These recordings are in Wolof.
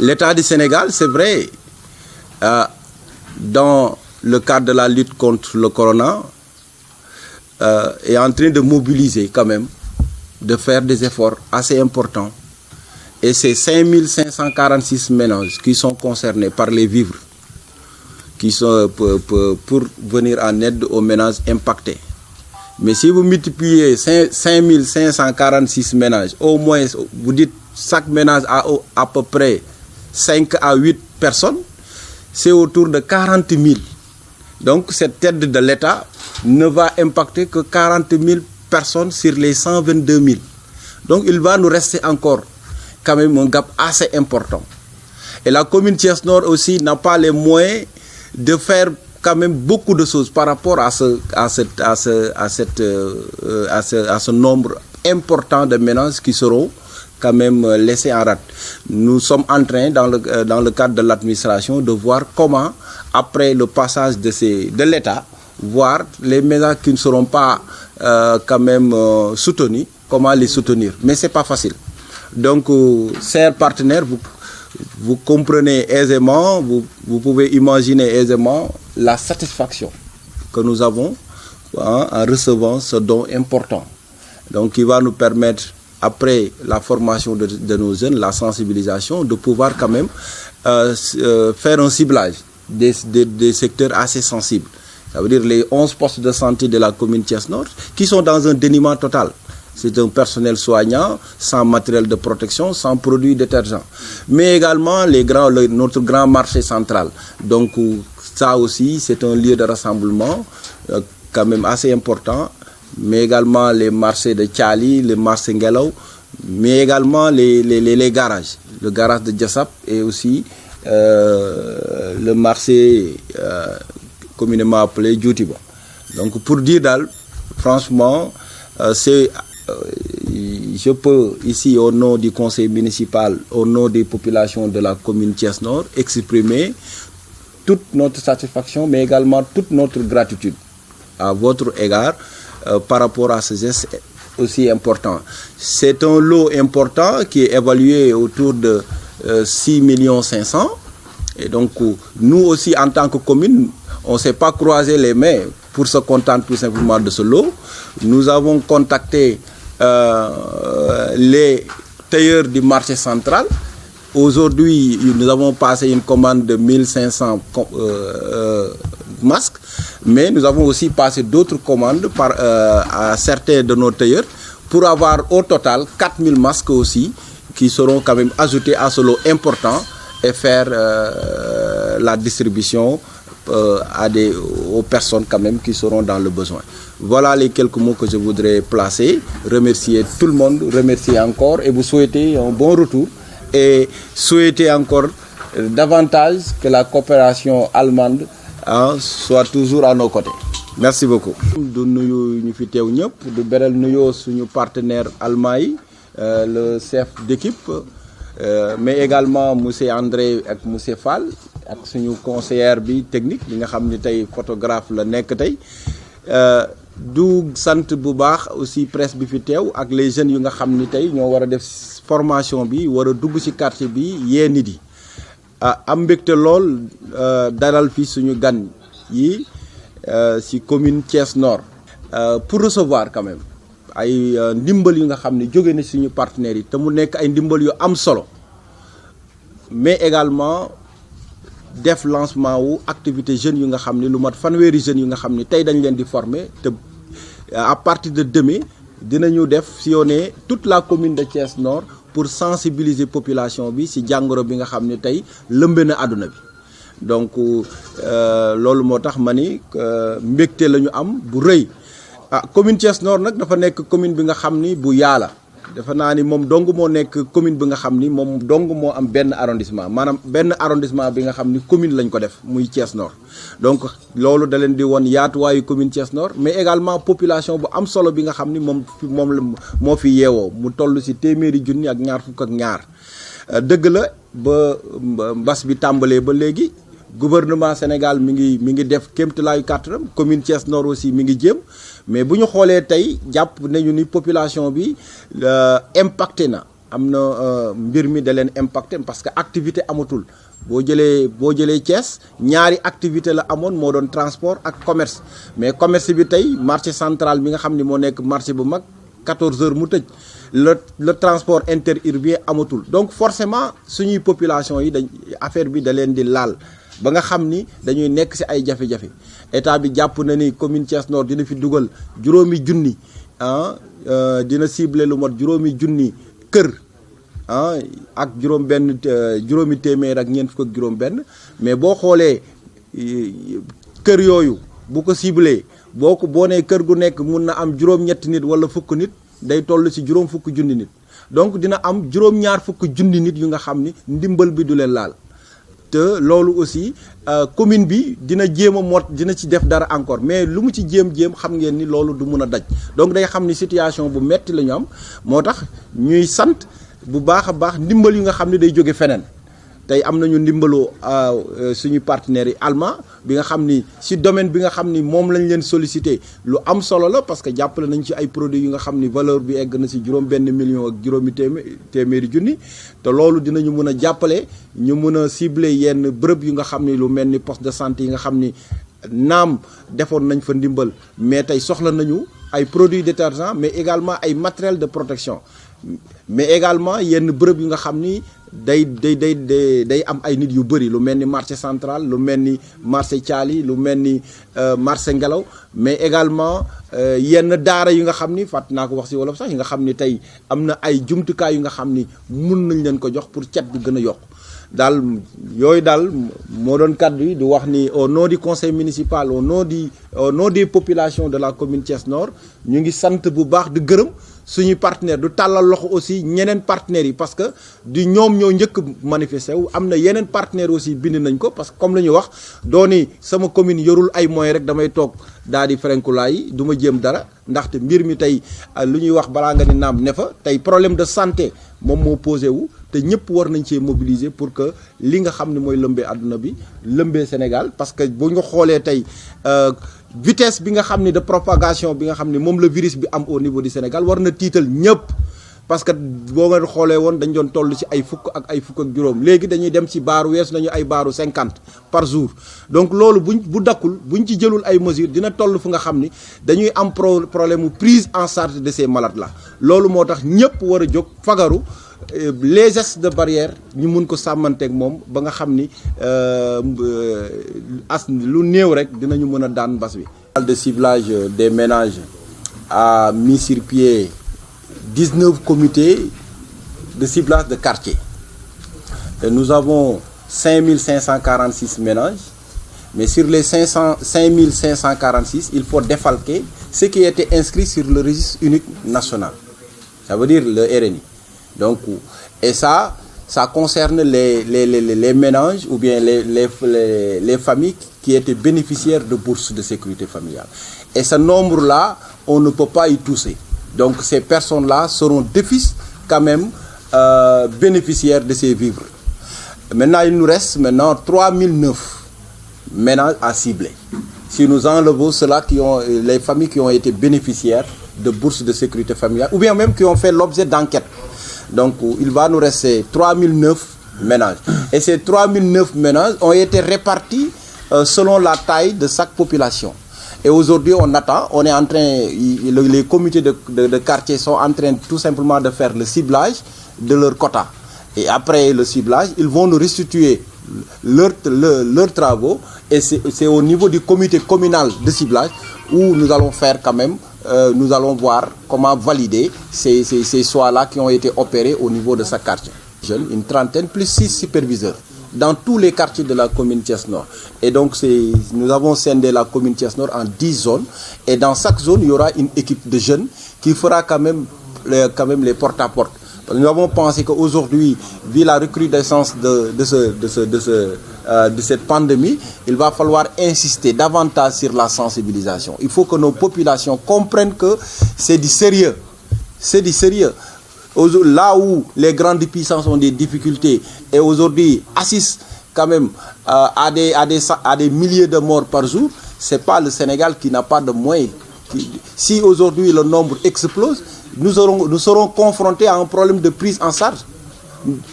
L'État du Sénégal, c'est vrai, dans le cadre de la lutte contre le corona, est en train de mobiliser quand même, de faire des efforts assez importants. Et c'est 5546 ménages qui sont concernés par les vivres, qui sont pour venir en aide aux ménages impactés. Mais si vous multipliez 5546 ménages, au moins, vous dites chaque ménage a à peu près 5 à 8 personnes, c'est autour de 40 000. Donc cette aide de l'État ne va impacter que 40 000 personnes sur les 122 000. Donc il va nous rester encore quand même un gap assez important. Et la commune Thiès Nord aussi n'a pas les moyens de faire quand même beaucoup de choses par rapport à ce nombre important de ménages qui seront quand même laissés en rade. Nous sommes en train, dans le cadre de l'administration, de voir comment, après le passage de l'État, voir les ménages qui ne seront pas quand même soutenus, comment les soutenir. Mais ce n'est pas facile. Donc, chers partenaires, vous comprenez aisément, vous pouvez imaginer aisément la satisfaction que nous avons en recevant ce don important. Donc, qui va nous permettre, après la formation de nos jeunes, la sensibilisation, de pouvoir quand même faire un ciblage des secteurs assez sensibles. Ça veut dire les 11 postes de santé de la commune Thiès Nord qui sont dans un dénuement total. C'est un personnel soignant, sans matériel de protection, sans produits détergents. Mais également notre grand marché central. Donc ça aussi, c'est un lieu de rassemblement quand même assez important. Mais également les marchés de Tchali, les marchés Ngelaw, mais également les garages. Le garage de Djassap et aussi le marché communément appelé Djoutiba. Donc pour dire franchement, je peux ici au nom du conseil municipal, au nom des populations de la commune Thiès Nord, exprimer toute notre satisfaction, mais également toute notre gratitude à votre égard par rapport à ce geste aussi important. C'est un lot important qui est évalué autour de 6 500 000. Et donc nous aussi en tant que commune, on ne s'est pas croisé les mains pour se contenter tout simplement de ce lot. Nous avons contacté les tailleurs du marché central. Aujourd'hui, nous avons passé une commande de 1500 masques, mais nous avons aussi passé d'autres commandes à certains de nos tailleurs pour avoir au total 4000 masques aussi qui seront quand même ajoutés à ce lot important et faire la distribution aux personnes quand même qui seront dans le besoin. Voilà les quelques mots que je voudrais placer. Remercier tout le monde, remercier encore et vous souhaiter un bon retour et souhaiter encore davantage que la coopération allemande soit toujours à nos côtés. Merci beaucoup. Du nuyu ñu fi teew ñëpp du beral nuyoo suñu partenaire allemand yi le chef d'équipe mais également monsieur André ak monsieur Fall ak suñu conseillère bi technique bi nga xam ni tey photographe la nekk tey du sant bu baax aussi presse bi fi teew ak les jeunes yu nga xam ni tey ñoo war a def formation bi war a dugg ci quartier bi yee nit yi am mbégte lool dalal fi suñu gan yi ci commune Thiès Nord pour recevoir quand même ay ndimbal yu nga xam ne jóge na suñu partenaires yi te mu nekk ay ndimbal yu am solo mais également def lancement wu activité jeunes yu nga xam ne lu mat fanweeri jeunes yu nga xam ne tey dañ leen di former te à partir de demain dinañu def sillonner toute la commune de Thiès Nord pour sensibiliser population bi ci jàngoro bi nga xam ne tey lëmbe na àdduna bi donc loolu moo tax ma ni mbégte la ñu am bu rëy commune Thiès Nord nag dafa nekk commune bi nga xam ni bu yaala dafa naa ni moom dong moo nekk commune bi nga xam ni moom dong moo am benn arrondissement maanaam benn arrondissement bi nga xam ni commune lañ ko def muy Thiès Nord donc loolu da leen di won yaatuwaayu commune Thiès Nord mais également population bu am solo bi nga xam ni moom moo fi yeewoo mu toll ci téeméeri junni ak ñaar fukk ak ñaar dëgg la ba mbas bi tàmbalee ba léegi gouvernement Sénégal mi ngi def kéemtalaayu kàttanam commune Thiès Nord aussi mi ngi jéem mais bu ñu xoolee tey jàpp nañu ni population bi impacté na am na mbir mi da leen impacté parce que activité amatul boo jëlee Thiès ñaari activité la amoon moo doon transport ak commerce mais commerce bi tey marché central bi nga xam ni moo nekk marché bu mag 14 heures mu tëj le transport interurbain amatul donc forcément suñuy population yi dañ affaire bi da leen di laal ba nga xam ni dañuy nekk ci ay jafe-jafe état bi jàpp na ni commune Thiès Nord dina fi dugal juróomi junni dina cibler lu mot juróomi junni kër ak juróomi téeméer ak ñeent fukk ak juróom benn mais boo xoolee kër yooyu bu ko ciblé boo nee kër gu nekk mun na am juróom-ñetti nit wala fukk nit day toll ci juróom fukk junni nit donc dina am juróom-ñaar fukk junni nit yu nga xam ni ndimbal bi du leen laal te loolu aussi commune bi dina jéem a dina ci def dara encore mais lu mu ci jéem xam ngeen ni loolu du mun a daj donc day xam ni situation bu metti la ñu am moo tax ñuy sant bu baax a baax ndimbal yu nga xam ne day jóge feneen tey am nañu ndimbalu suñu partenaires yi allemand bi nga xam ni ci domaine bi nga xam ni moom lañ leen sollicité lu am solo la parce que jàppale nañ ci ay produits yu nga xam ni valeur bi egg na ci juróom benn million ak juróomi téeméeri junni te loolu dinañu mën a jàppale ñu mën a cibler yenn bërëb yu nga xam ni lu mel ni poste de santé yi nga xam ni naam defoon nañ fa ndimbal mais tey soxla nañu ay produits détergents mais également ay matériel de protection mais également yenn bërëb yu nga xam ni day am ay nit yu bëri lu mel ni marché central lu mel ni marché Thiali lu mel ni marché Ngelaw mais également yenn daara yu nga xam ni fàtt naa ko wax ci wolof sax yi nga xam ni tey am na ay jumtukaay yu nga xam ni mun nañ leen ko jox pour cet bi gën a yokk daal yooyu daal moo doon kàddu yi di wax ni au nom du conseil municipal au nom des populations de la commune Thiès Nord ñu ngi sant bu baax di gërëm suñu partenaire du tàllal loxo aussi ñeneen partenaires yi parce que du ñoom ñoo njëkk manifesté wu am na yeneen partenaires aussi bind nañ ko parce que comme la ñu wax dooni sama commune yorul ay moyens rek damay toog daal di ferenkulaay yi du ma jéem dara ndaxte mbir mi tey lu ñuy wax balaa nga ni naam ne fa tey problème de santé moom moo posé wu te ñëpp war nañ cee mobiliser pour que li nga xam ne mooy lëmbee àdduna bi lëmbee Sénégal parce que bu ñu xoolee tey vitesse bi nga xam ni de propagation bi nga xam ni moom la virus bi am au niveau du Sénégal war na tiital ñëpp parce que boo nga xoolee woon dañ doon toll ci ay fukk ak juróom léegi dañuy dem ci baaru weesu nañu ay baaru 50 par jour donc loolu bu dakkul buñ ci jëlul ay mesures dina toll fu nga xam ni dañuy am problème mu prise en charge de ces malades là loolu moo tax ñëpp war a jóg fagaru les gestes de barrière ñu mun ko sàmmanteeg moom ba nga xam ni lu néew rek dinañu mën a daan mbas bi. de ciblage des ménages a mis sur pied 19 comités de ciblage de quartier et nous avons 5546 ménages mais sur les 5546 il faut défalquer ceux qui étaient inscrits sur le registre unique national ça veut dire le RNI. Donc, et ça concerne les ménages ou bien les familles qui étaient bénéficiaires de bourses de sécurité familiale. Et ce nombre-là, on ne peut pas y toucher. Donc, ces personnes-là seront d'office quand même bénéficiaires de ces vivres. Maintenant, il nous reste 3009 ménages à cibler. Si nous enlevons ceux-là les familles qui ont été bénéficiaires de bourses de sécurité familiale ou bien même qui ont fait l'objet d'enquêtes. Donc, il va nous rester 3009 ménages. Et ces 3009 ménages ont été répartis selon la taille de chaque population. Et aujourd'hui, on est en train, les comités de quartier sont en train tout simplement de faire le ciblage de leur quota. Et après le ciblage, ils vont nous restituer leurs travaux. Et c'est au niveau du comité communal de ciblage où nous allons faire quand même nous allons voir comment valider ces soins-là qui ont été opérés au niveau de chaque quartier. Une trentaine plus 6 superviseurs dans tous les quartiers de la commune Thiès Nord. Et donc, nous avons scindé la commune Thiès Nord en 10 zones. Et dans chaque zone, il y aura une équipe de jeunes qui fera quand même les porte-à-porte. Nous avons pensé qu'aujourd'hui, vu la recrudescence de cette pandémie, il va falloir insister davantage sur la sensibilisation. Il faut que nos populations comprennent que c'est du sérieux. C'est du sérieux. Là où les grandes puissances ont des difficultés et aujourd'hui assistent quand même à des milliers de morts par jour, ce n'est pas le Sénégal qui n'a pas de moyens. Si aujourd'hui le nombre explose, nous serons confrontés à un problème de prise en charge.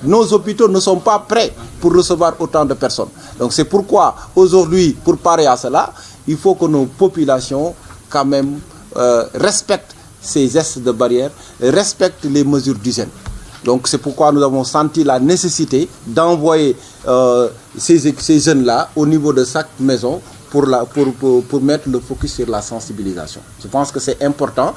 Nos hôpitaux ne sont pas prêts pour recevoir autant de personnes. Donc c'est pourquoi aujourd'hui, pour parer à cela, il faut que nos populations quand même respectent ces gestes de barrière, respectent les mesures d'hygiène. Donc c'est pourquoi nous avons senti la nécessité d'envoyer ces jeunes-là au niveau de chaque maison pour mettre le focus sur la sensibilisation. Je pense que c'est important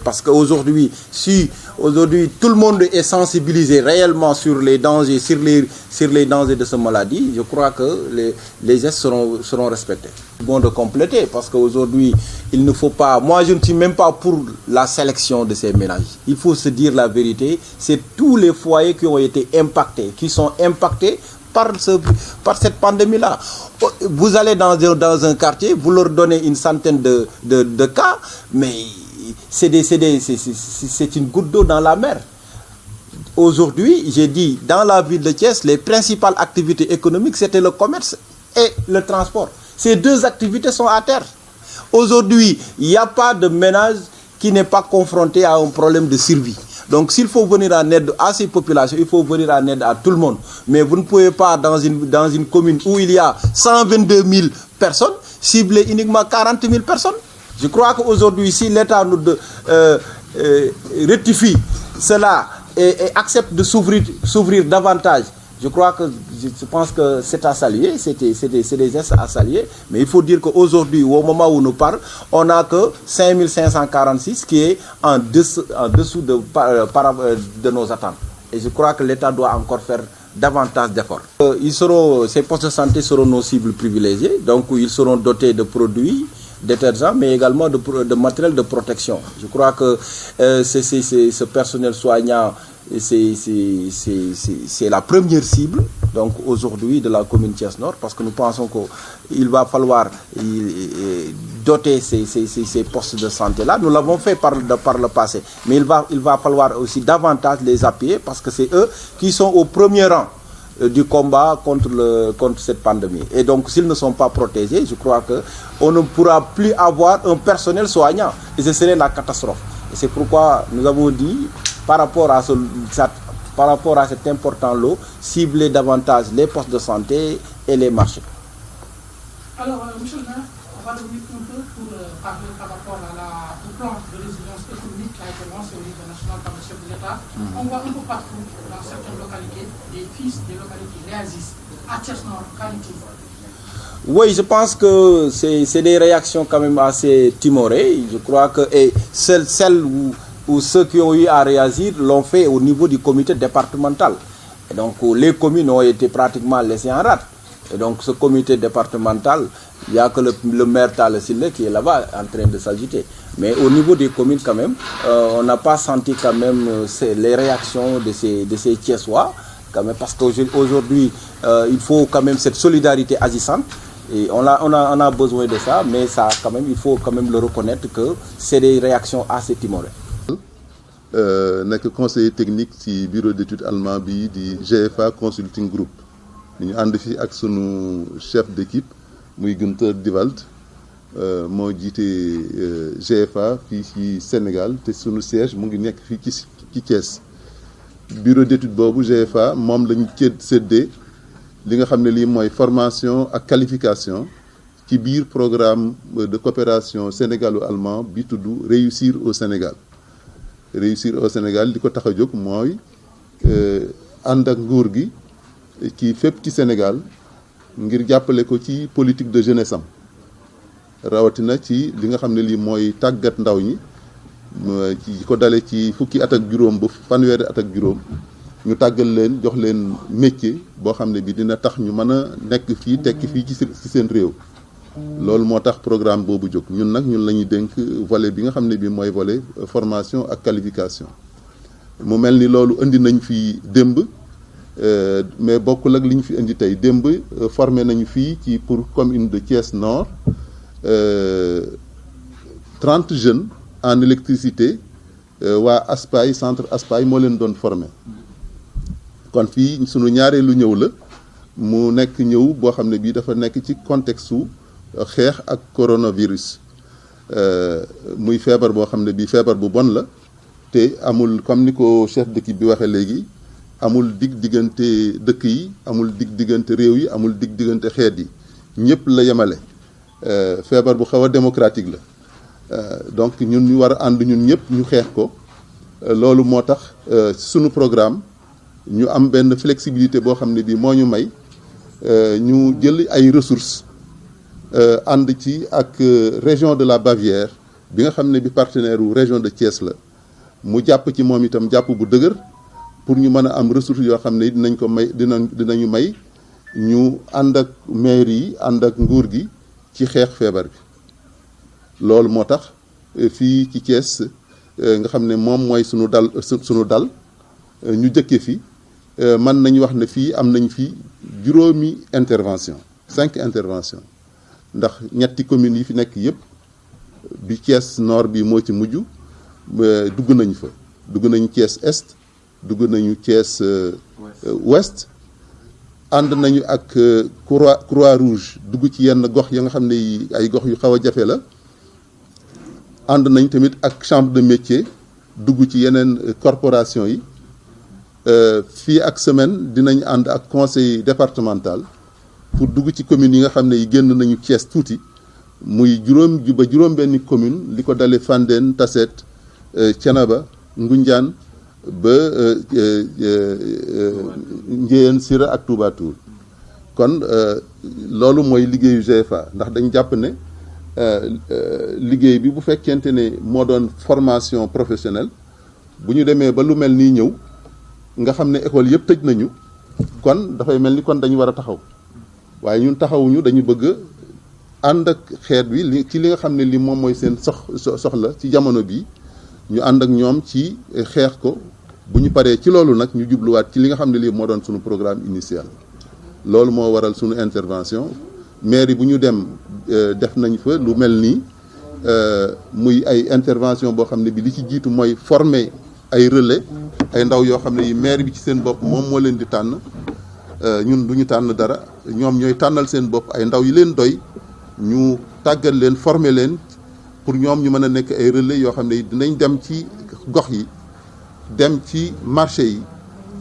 parce qu'aujourd'hui, si aujourd'hui tout le monde est sensibilisé réellement sur les dangers, sur les dangers de cette maladie, je crois que les gestes seront respectés. Bon de compléter parce qu'aujourd'hui, il ne faut pas... Moi, je ne suis même pas pour la sélection de ces ménages. Il faut se dire la vérité, c'est tous les foyers qui ont été impactés, qui sont impactés par cette pandémie-là. Vous allez dans un quartier, vous leur donnez une centaine de cas, mais c'est une goutte d'eau dans la mer. Aujourd'hui, j'ai dit, dans la ville de Thiès, les principales activités économiques, c'était le commerce et le transport. Ces deux activités sont à terre. Aujourd'hui, il n'y a pas de ménage qui n'est pas confronté à un problème de survie. Donc s'il faut venir en aide à ces populations, il faut venir en aide à tout le monde. Mais vous ne pouvez pas, dans une commune où il y a 122 000 personnes, cibler uniquement 40 000 personnes. Je crois qu'aujourd'hui, si l'État nous rectifie cela et accepte de s'ouvrir davantage, je pense que c'est à saluer, c'est des gestes à saluer. Mais il faut dire qu'aujourd'hui, au moment où nous parlons, on n'a que 5546 qui est en dessous de nos attentes. Et je crois que l'État doit encore faire davantage d'efforts. Ces postes de santé seront nos cibles privilégiées, donc ils seront dotés de produits détergents, mais également de matériel de protection. Je crois que ce personnel soignant, c'est la première cible donc aujourd'hui de la commune Thiès-Nord, parce que nous pensons qu'il va falloir doter ces postes de santé-là. Nous l'avons fait par le passé, mais il va falloir aussi davantage les appuyer, parce que c'est eux qui sont au premier rang du combat contre cette pandémie. Et donc, s'ils ne sont pas protégés, je crois qu'on ne pourra plus avoir un personnel soignant. Et ce serait la catastrophe. Et c'est pourquoi nous avons dit, par rapport à cet important lot, cibler davantage les postes de santé et les marchés. Alors, monsieur le maire, on va revenir un peu pour parler par rapport au plan de résilience économique qui a été lancé au niveau national par le chef de l'État. On voit un peu partout, dans certaines localités, des fils des localités réagissent. À Thiès-Nord, qu'en est-il? Oui, je pense que c'est des réactions quand même assez timorées. Je crois que celles où ceux qui ont eu à réagir l'ont fait au niveau du comité départemental. Et donc les communes ont été pratiquement laissées en rade. Et donc ce comité départemental, il n'y a que le maire Talla Sylla qui est là-bas en train de s'agiter. Mais au niveau des communes quand même, on n'a pas senti quand même les réactions de ces Thiessois, quand même, parce qu'aujourd'hui, il faut quand même cette solidarité agissante. Et on a besoin de ça, mais ça quand même, il faut quand même le reconnaître que c'est des réactions assez timorées. Nekk conseiller technique ci bureau d'études allemand bi di GFA Consulting Group ñu ànd fi ak sunu chef d'équipe muy Günther Diwald moo jiite GFA fii ci Sénégal te sunu siège mu ngi nekk fii ci Thiès. Bureau d'études boobu GFA moom lañu séddee li nga xam ne lii mooy formation ak qualification ci biir programme de coopération sénégalo-allemand bi tudd Réussir au Sénégal. Réussir au Sénégal li ko tax a jóg mooy ànd ak nguur gi ci fépp ci Sénégal ngir jàppale ko ci politique de jeunesse am rawatina ci li nga xam ne lii mooy tàggat ndaw ñi ci ko dale ci fukki at ak juróom ba fanweeri at ak juróom ñu tàggal leen jox leen métier boo xam ne bi dina tax ñu mën a nekk fii tekki fii ci seen réew. loolu moo tax programme boobu jóg ñun nag ñun la ñuy dénk volet bi nga xam ne bi mooy volet formation ak qualification mu mel ni loolu indi nañ fi démb mais bokkul ak li ñu fi indi tey démb formé nañu fii ci pour commune de Thiès Nord 30 jeunes en électricité waa ASPAI centre ASPAI moo leen doon formé kon fii sunu ñaareelu ñëw la mu nekk ñëw boo xam ne bii dafa nekk ci contexte su xeex ak coronavirus muy feebar boo xam ne bii feebar bu bon la te amul comme ni ko chef d'équipe bi waxee léegi amul diggante dëkk yi amul diggante réew yi amul diggante xeet yi ñëpp la yemale feebar bu xaw a démocratique la donc ñun ñu war a ànd ñun ñëpp ñu xeex ko loolu moo tax sunu programme ñu am benn flexibilité boo xam ne bii moo ñu may ñu jël ay ressources ànd ci ak région de la Bavière bi nga xam ne bi partenaire wu région de Thiès la mu jàpp ci moom itam jàpp bu dëgër pour ñu mën a am ressources yoo xam ne dinañ ko may dinañu may ñu ànd ak maire yi ànd ak nguur gi ci xeex feebar bi loolu moo tax fii ci Thiès nga xam ne moom mooy sunu dal ñu jëkke fi mën nañu wax ne fii am nañ fi juróomi intervention 5 interventions ndax ñetti communes yi fi nekk yëpp bi Thiès nord bi moo ci mujj dugg nañ fa dugg nañu Thiès est dugg nañu Thiès ouest ànd nañu ak croix rouge dugg ci yenn gox ya nga xam ne ay gox yu xaw a jafe la ànd nañ tamit ak chambre de métier dugg ci yeneen corporation yi fii ak semaine dinañ ànd ak conseil départemental pour dugg ci communes yi nga xam ne yi génn nañu Thiès tuuti muy juróom benni commune li ko dalee Fandène Tassette Thiénaba Ngoundiane ba Ndiéyène Sira ak Touba Toul kon loolu mooy liggéeyu GFA ndax dañ jàpp ne liggéey bi bu fekkente ne moo doon formation professionnelle bu ñu demee ba lu mel nii ñëw nga xam ne école yëpp tëj nañu kon dafay mel ni kon dañu war a taxaw waaye ñun taxawuñu dañu bëgg ànd ak xeet wi ci li nga xam ne li moom mooy seen soxla ci jamono bi ñu ànd ak ñoom ci xeex ko bu ñu paree ci loolu nag ñu jubluwaat ci li nga xam ne lii moo doon suñu programme initial loolu moo waral suñu intervention mairie bu ñu dem def nañ fa lu mel nii muy ay intervention boo xam ne bi li ci jiitu mooy former ay relais ay ndaw yoo xam ne yi maire bi ci seen bopp moom moo leen di tànn ñun du ñu tànn dara ñoom ñooy tànnal seen bopp ay ndaw yi leen doy ñu tàggat leen former leen pour ñoom ñu mën a nekk ay relais yoo xam ne dinañ dem ci gox yi dem ci marché yi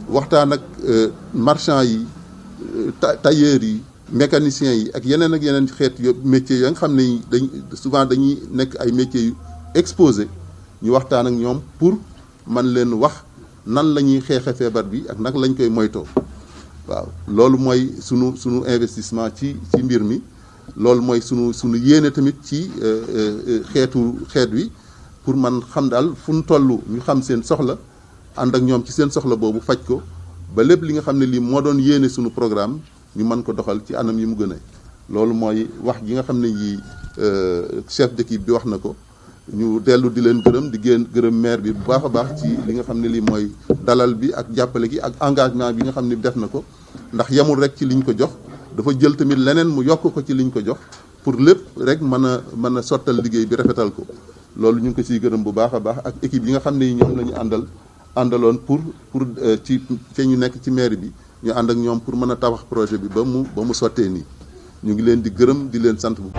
waxtaan ak marchand yi tailleurs yi mécaniciens yi ak yeneen xeet métiers ya nga xam ne souvent dañuy nekk ay métiers yu exposé ñu waxtaan ak ñoom pour man leen wax nan la ñuy xeexe feebar bi ak nag lañ koy moytoo waaw loolu mooy sunu investissement ci mbir mi loolu mooy sunu yéene tamit ci xeet wi pour man xam daal fu ñu toll ñu xam seen soxla ànd ak ñoom ci seen soxla boobu faj ko ba lépp li nga xam ne lii moo doon yéene sunu programme ñu mën ko doxal ci anam yi mu gën a loolu mooy wax ji nga xam ne yi chef d'équipe bi wax na ko ñu dellu di leen gërëm di gërëm maire bi bu baax a baax ci li nga xam ne lii mooy dalal bi ak jàppale gi ak engagement bi nga xam ne def na ko ndax yemul rek ci liñ ko jox dafa jël tamit leneen mu yokk ko ci liñ ko jox pour lépp rek mën a sottal liggéey bi rafetal ko loolu ñu ngi ko ciy gërëm bu baax a baax ak équipe yi nga xam ne yi ñoom la ñu àndaloon pour ci fe ñu nekk ci mairie bi ñu ànd ak ñoom pour mën a tabax projet bi ba mu sottee nii ñu ngi leen di gërëm di leen sant bu